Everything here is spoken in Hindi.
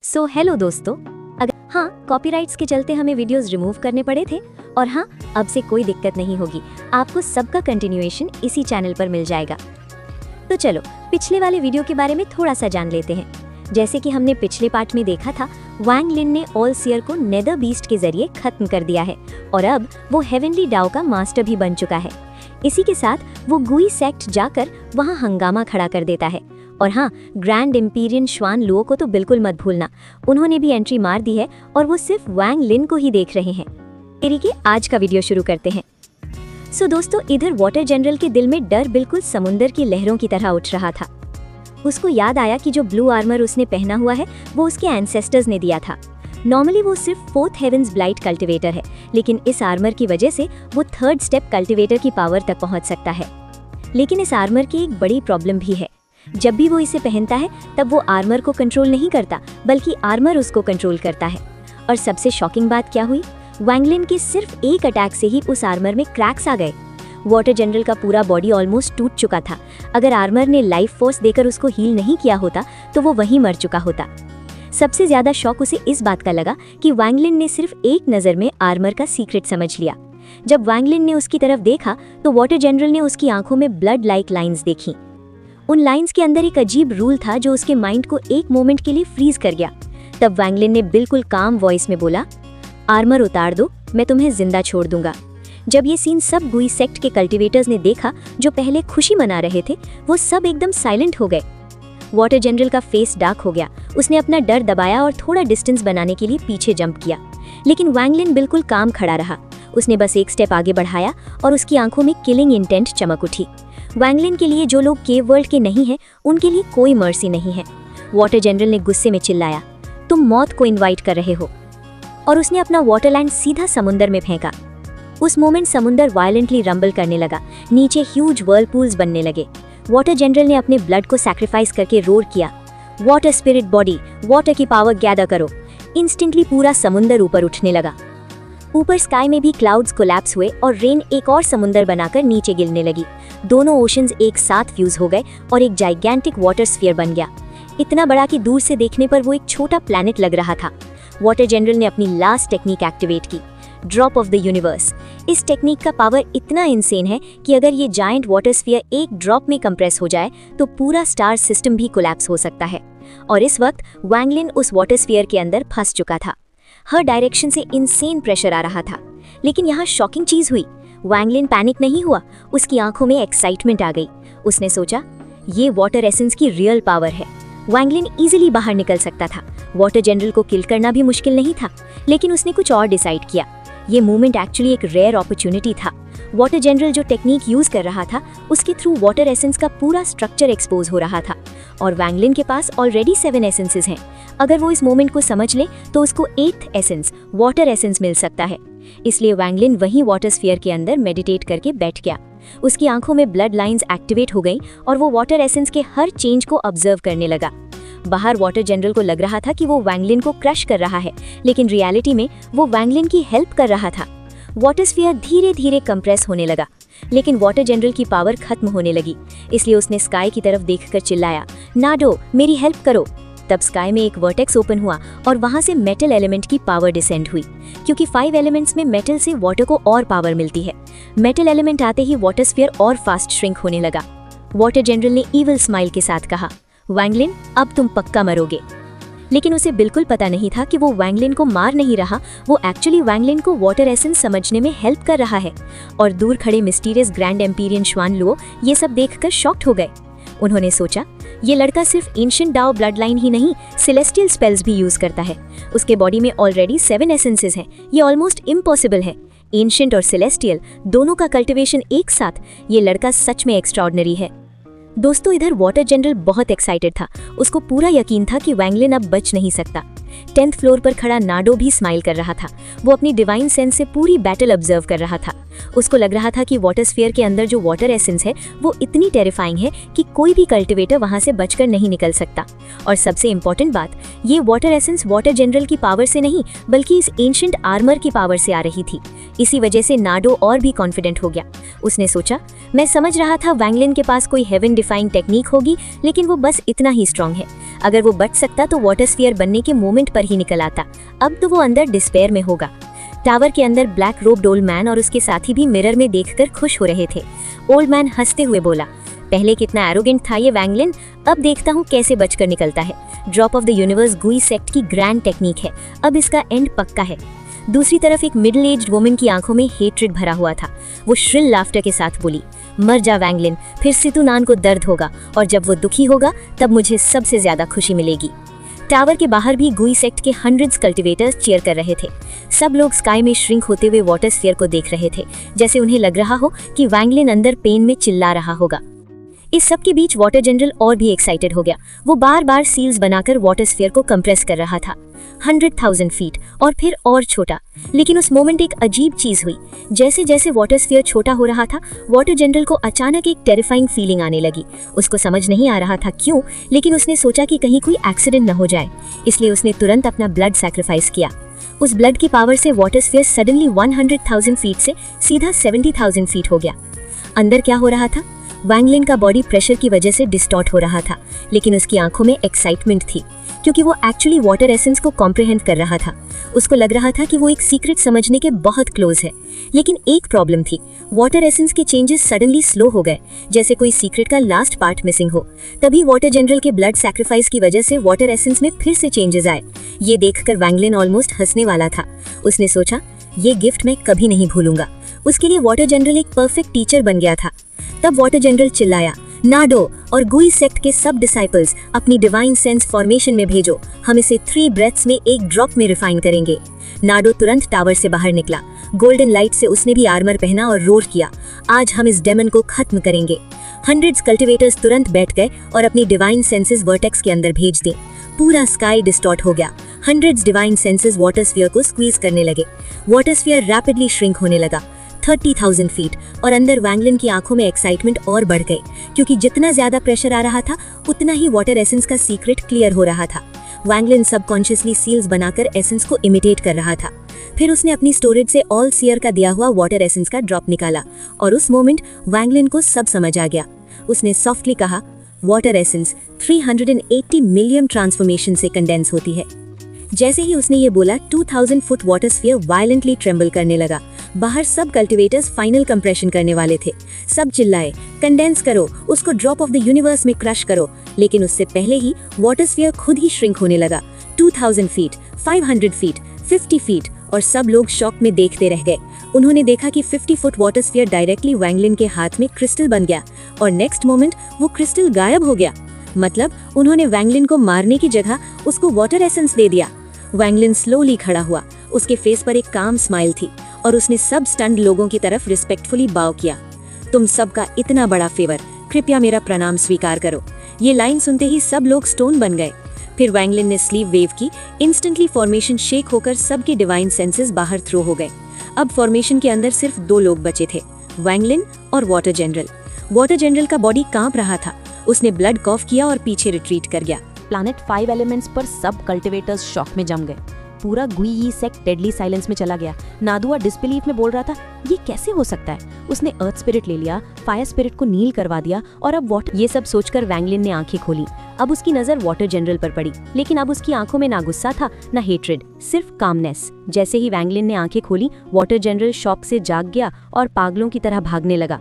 हेलो दोस्तों, कॉपीराइट्स के चलते हमें वीडियोस रिमूव करने पड़े थे और अब से कोई दिक्कत नहीं होगी। आपको सबका कंटिन्यूएशन इसी चैनल पर मिल जाएगा। तो चलो पिछले वाले वीडियो के बारे में थोड़ा सा जान लेते हैं। जैसे कि हमने पिछले पार्ट में देखा था, वांग लिन ने ऑल सीयर को नेदर बीस्ट के जरिए खत्म कर दिया है और अब वो हेवनली डाओ का मास्टर भी बन चुका है। इसी के साथ वो गुई सेक्ट जाकर वहाँ हंगामा खड़ा कर देता है। और ग्रैंड एम्पीरियन श्वान लुओ को तो बिल्कुल मत भूलना, उन्होंने भी एंट्री मार दी है और वो सिर्फ वांग लिन को ही देख रहे हैं। के आज का वीडियो शुरू करते हैं। दोस्तों, इधर वाटर जनरल के दिल में डर बिल्कुल समुंदर की लहरों की तरह उठ रहा था। उसको याद आया कि जो ब्लू आर्मर उसने पहना हुआ है वो उसके एंसेस्टर्स ने दिया था। नॉर्मली वो सिर्फ 4th हेवेंस ब्लाइट कल्टिवेटर है, लेकिन इस आर्मर की वजह से वो 3rd स्टेप कल्टिवेटर की पावर तक पहुंच सकता है। लेकिन इस आर्मर की एक बड़ी प्रॉब्लम भी है। जब भी वो इसे पहनता है तब वो आर्मर को कंट्रोल नहीं करता, बल्कि आर्मर उसको कंट्रोल करता है। और सबसे शॉकिंग बात क्या हुई, वांग लिन के सिर्फ एक अटैक से ही उस आर्मर में क्रैक्स आ गए। वाटर जनरल का पूरा बॉडी ऑलमोस्ट टूट चुका था। अगर आर्मर ने लाइफ फोर्स देकर उसको हील नहीं किया होता तो वो वहीं मर चुका होता। सबसे ज्यादा शॉक उसे इस बात का लगा कि वांग लिन ने सिर्फ एक नजर में आर्मर का सीक्रेट समझ लिया। जब वांग लिन ने उसकी तरफ देखा तो वाटर जनरल ने उसकी आंखों में ब्लड लाइक लाइंस देखी। उन लाइंस के अंदर एक अजीब रूल था जो उसके माइंड को एक मोमेंट के लिए फ्रीज कर गया। तब वांग लिन ने बिल्कुल काम वॉइस में बोला, आर्मर उतार दो, मैं तुम्हें जिंदा छोड़ दूंगा। जब ये सीन सब गुई सेक्ट के कल्टिवेटर्स ने देखा जो पहले खुशी मना रहे थे, वो सब एकदम साइलेंट हो गए। वाटर जनरल का फेस डार्क हो गया। उसने अपना डर दबाया और थोड़ा डिस्टेंस बनाने के लिए पीछे जंप किया, लेकिन वांग लिन बिल्कुल काम खड़ा रहा। उसने बस एक स्टेप आगे बढ़ाया और उसकी आंखों में किलिंग इंटेंट चमक उठी। वांग लिन के लिए जो लोग केव वर्ल्ड के नहीं हैं, उनके लिए कोई मर्सी नहीं है। वाटर जनरल ने गुस्से में चिल्लाया, तुम मौत को इनवाइट कर रहे हो, और उसने अपना वाटरलैंड सीधा समुंदर में फेंका। उस मोमेंट समुंदर वायलेंटली रंबल करने लगा, नीचे ह्यूज व्हर्लपूल्स बनने लगे। वाटर जनरल ने अपने ब्लड को सैक्रिफाइस करके रोर किया, वाटर स्पिरिट बॉडी, वाटर की पावर गैदर करो। इंस्टेंटली पूरा समुंदर ऊपर उठने लगा। ऊपर स्काई में भी क्लाउड्स कोलैप्स हुए और रेन एक और समुंदर बनाकर नीचे गिरने लगी। दोनों ओशंस एक साथ फ्यूज हो गए और एक जाइगेंटिक वाटर स्फीयर बन गया, इतना बड़ा कि दूर से देखने पर वो एक छोटा प्लैनेट लग रहा था। वाटर जनरल ने अपनी लास्ट टेक्निक एक्टिवेट की, ड्रॉप ऑफ द यूनिवर्स। इस टेक्निक का पावर इतना इंसेन है कि अगर ये जायंट वाटर स्फीयर एक ड्रॉप में कंप्रेस हो जाए तो पूरा स्टार सिस्टम भी कोलैप्स हो सकता है। और इस वक्त वांग लिन उस वाटर स्फीयर के अंदर फंस चुका था। हर डायरेक्शन से इंसेन प्रेशर आ रहा था। लेकिन यहाँ शॉकिंग चीज हुई, वांग लिन पैनिक नहीं हुआ, उसकी आंखों में एक्साइटमेंट आ गई। उसने सोचा, ये वाटर एसेंस की रियल पावर है। वांग लिन इजीली बाहर निकल सकता था। वाटर जनरल को किल करना भी मुश्किल नहीं था, लेकिन उसने कुछ और डिसाइड किया। ये मूवमेंट एक्चुअली एक रेयर अपॉर्चुनिटी था। वाटर जनरल जो टेक्निक यूज कर रहा था, उसके थ्रू वाटर एसेंस का पूरा स्ट्रक्चर एक्सपोज हो रहा था, और वांग लिन के पास ऑलरेडी 7 एसेंसेस हैं। अगर वो इस मोमेंट को समझ ले तो उसको 8th एसेंस, वाटर एसेंस मिल सकता है। इसलिए वांग लिन वहीं वाटर स्फीयर के अंदर मेडिटेट करके बैठ गया। उसकी आंखों में ब्लड लाइंस एक्टिवेट हो गई और वो वाटर एसेंस के हर चेंज को ऑब्जर्व करने लगा। बाहर वाटर जनरल को लग रहा था कि वो वांग लिन को क्रश कर रहा है, लेकिन रियलिटी में वो वांग लिन की हेल्प कर रहा था। वाटर स्फीयर धीरे धीरे कंप्रेस होने लगा, लेकिन वाटर जनरल की पावर खत्म होने लगी। इसलिए उसने स्काई की तरफ देखकर चिल्लाया, नाडो, मेरी हेल्प करो। तब स्काई में एक वर्टेक्स ओपन हुआ और वहां से मेटल एलिमेंट की पावर डिसेंड हुई, क्योंकि 5 एलिमेंट्स में मेटल से वाटर को और पावर मिलती है। मेटल एलिमेंट आते ही वाटर स्फीयर और फास्ट श्रिंक होने लगा। वाटर जनरल ने इविल स्माइल के साथ कहा, वांग लिन, अब तुम पक्का मरोगे। लेकिन उसे बिल्कुल पता नहीं था कि वो वांग लिन को मार नहीं रहा, वो एक्चुअली वांग लिन को वाटर एसेंस समझने में हेल्प कर रहा है। और दूर खड़े मिस्टीरियस ग्रैंड एम्पीरियन श्वान लुओ ये सब देखकर शॉक्ड हो गए। उन्होंने सोचा, ये लड़का सिर्फ एंशिएंट डाओ ब्लड लाइन ही नहीं, सेलेस्टियल स्पेल्स भी यूज करता है। उसके बॉडी में ऑलरेडी 7 एसेंसेस हैं। ये ऑलमोस्ट इम्पॉसिबल है। एंशिएंट और सेलेस्टियल दोनों का कल्टिवेशन एक साथ, ये लड़का सच में एक्स्ट्राऑर्डिनरी है। दोस्तों, इधर वाटर जनरल बहुत एक्साइटेड था। उसको पूरा यकीन था कि वांग लिन अब बच नहीं सकता। 10th फ्लोर पर खड़ा नाडो भी स्माइल कर रहा था। वो अपनी डिवाइन सेंस से पूरी बैटल ऑब्जर्व कर रहा था। उसको लग रहा था कि वाटर स्फीयर के अंदर जो वाटर एसेंस है वो इतनी टेरिफाइंग है कि कोई भी कल्टिवेटर वहां से बचकर नहीं निकल सकता। और सबसे इंपॉर्टेंट बात, ये वाटर एसेंस वाटर जनरल की पावर से नहीं बल्कि इस एंशिएंट आर्मर की पावर से आ रही थी। इसी वजह से नाडो और भी कॉन्फिडेंट हो गया। उसने सोचा, मैं समझ रहा था वैंगलिन के पास कोई हेवन डिफाइंग टेक्निक होगी, लेकिन वो बस इतना ही स्ट्रांग है। अगर वो बच सकता तो वाटर स्फीयर बनने के मोमेंट पर ही निकल आता। अब तो वो अंदर डिस्पेयर में होगा। टावर के अंदर ब्लैक रोब्ड ओल्ड मैन और उसके साथी भी मिरर में देखकर खुश हो रहे थे। ओल्ड मैन हंसते हुए बोला, पहले कितना एरोगेंट था ये वैंगलिन, अब देखता हूँ कैसे बचकर निकलता है। ड्रॉप ऑफ द यूनिवर्स गुई सेक्ट की ग्रैंड टेक्निक है, अब इसका एंड पक्का है। दूसरी तरफ एक मिडिल एज्ड वुमन की आंखों में हेट्रेड भरा हुआ था। वो श्रिल लाफ्टर के साथ बोली, मर जा वैंगलिन, फिर सितुनान को दर्द होगा और जब वो दुखी होगा तब मुझे सबसे ज्यादा खुशी मिलेगी। टावर के बाहर भी गुई सेक्ट के हंड्रेड्स कल्टिवेटर्स चीयर कर रहे थे। सब लोग स्काई में श्रिंक होते हुए वाटर स्फीयर को देख रहे थे, जैसे उन्हें लग रहा हो कि वैंगलिन अंदर पेन में चिल्ला रहा होगा। इस सब के बीच वाटर जनरल और भी एक्साइटेड हो गया। वो बार बार सील्स बनाकर वाटर स्फीयर को कंप्रेस कर रहा था। 100,000 फीट और फिर और छोटा। लेकिन उस मोमेंट एक अजीब चीज हुई। जैसे जैसे वाटर स्फीयर छोटा हो रहा था, वाटर जनरल को अचानक एक टेरिफाइंग फीलिंग आने लगी। उसको समझ नहीं आ रहा था क्यों, लेकिन उसने सोचा कि कहीं कोई एक्सीडेंट न हो जाए, इसलिए उसने तुरंत अपना ब्लड सैक्रिफाइस किया। उस ब्लड की पावर से वाटर स्फीयर सडनली 100,000 फीट से सीधा 70,000 फीट हो गया। अंदर क्या हो रहा था? वैंगलिन का बॉडी प्रेशर की वजह से डिस्टॉर्ट हो रहा था, लेकिन उसकी आंखों में एक्साइटमेंट थी, क्योंकि वो एक्चुअली वाटर एसेंस को कॉम्प्रिहेंड कर रहा था। उसको लग रहा था कि वो एक सीक्रेट समझने के बहुत क्लोज है। लेकिन एक प्रॉब्लम थी, वाटर एसेंस के चेंजेस सडनली स्लो हो गए, जैसे कोई सीक्रेट का लास्ट पार्ट मिसिंग हो। तभी वाटर जनरल के ब्लड सैक्रिफाइस की वजह से वाटर एसेंस में फिर से चेंजेस आए। ये देखकर वैंगलिन ऑलमोस्ट हंसने वाला था। उसने सोचा, ये गिफ्ट मैं कभी नहीं भूलूंगा। उसके लिए वाटर जनरल एक परफेक्ट टीचर बन गया था। तब वाटर जनरल चिल्लाया, नाडो और गुई सेक्ट के सब डिसाइपल्स अपनी डिवाइन सेंस फॉर्मेशन में भेजो। हम इसे 3 ब्रेथ्स में एक ड्रॉप में रिफाइन करेंगे। नाडो तुरंत टावर से बाहर निकला। गोल्डन लाइट से उसने भी आर्मर पहना और रोर किया, आज हम इस डेमन को खत्म करेंगे। हंड्रेड्स कल्टिवेटर्स तुरंत बैठ गए और अपनी डिवाइन सेंसेस वर्टेक्स के अंदर भेज दी। पूरा स्काई डिस्टॉर्ट हो गया। Hundreds divine senses water sphere को स्क्वीज करने लगे। वाटर स्फीयर रैपिडली श्रिंक होने लगा। 30,000 फीट और अंदर वैंगलिन की आंखों में एक्साइटमेंट और बढ़ गई, क्योंकि जितना ज्यादा प्रेशर आ रहा था उतना ही वाटर एसेंस का सीक्रेट क्लियर हो रहा था। वैंगलिन सबकॉन्शियसली सील्स बनाकर एसेंस को इमिटेट कर रहा था। फिर उसने अपनी स्टोरेज से ऑल सीयर का दिया हुआ वाटर एसेंस का ड्रॉप निकाला और उस मोमेंट वैंगलिन को सब समझ आ गया। उसने सॉफ्टली कहा, वाटर एसेंस 380 मिलियन ट्रांसफॉर्मेशन से कंडेंस होती है। जैसे ही उसने ये बोला, 2000 foot water sphere violently tremble करने लगा। बाहर सब कल्टिवेटर्स फाइनल कंप्रेशन करने वाले थे। सब चिल्लाए, कंडेंस करो, उसको ड्रॉप ऑफ द यूनिवर्स में क्रश करो। लेकिन उससे पहले ही वाटर स्फीयर खुद ही श्रिंक होने लगा। 2000 फीट, 500 फीट, 50 फीट और सब लोग शॉक में देखते रह गए। उन्होंने देखा कि 50 फुट वाटर स्फीयर डायरेक्टली वैंगलिन के हाथ में क्रिस्टल बन गया और नेक्स्ट मोमेंट वो क्रिस्टल गायब हो गया। मतलब उन्होंने वैंगलिन को मारने की जगह उसको वाटर एसेंस दे दिया। वैंगलिन स्लोली खड़ा हुआ। उसके फेस पर एक काम स्माइल थी और उसने सब स्टन्ड लोगों की तरफ रिस्पेक्टफुली बाव किया। तुम सबका इतना बड़ा फेवर, कृपया मेरा प्रणाम स्वीकार करो। ये लाइन सुनते ही सब लोग स्टोन बन गए। फिर वैंगलिन ने स्लीव वेव की। इंस्टेंटली फॉर्मेशन शेक होकर सबके डिवाइन सेंसेस बाहर थ्रो हो गए। अब फॉर्मेशन के अंदर सिर्फ 2 लोग बचे थे, वैंगलिन और वाटर जनरल। वाटर जनरल का बॉडी कांप रहा था। उसने ब्लड कॉफ किया और पीछे रिट्रीट कर गया। प्लैनेट 5 एलिमेंट्स पर सब कल्टिवेटर्स शॉक में जम गए। पूरा गुई सेक्ट डेडली साइलेंस में चला गया। नादुआ डिसबिलीफ में बोल रहा था, ये कैसे हो सकता है? उसने अर्थ स्पिरिट ले लिया, फायर स्पिरिट को नील करवा दिया और अब वाटर। ये सब सोचकर वैंगलिन ने आंखें खोली। अब उसकी नजर वाटर जनरल पर पड़ी, लेकिन अब उसकी आंखों में ना गुस्सा था ना हेट्रेड, सिर्फ कामनेस। जैसे ही वैंगलिन ने आंखें खोली, वाटर जनरल शॉक से जाग गया और पागलों की तरह भागने लगा।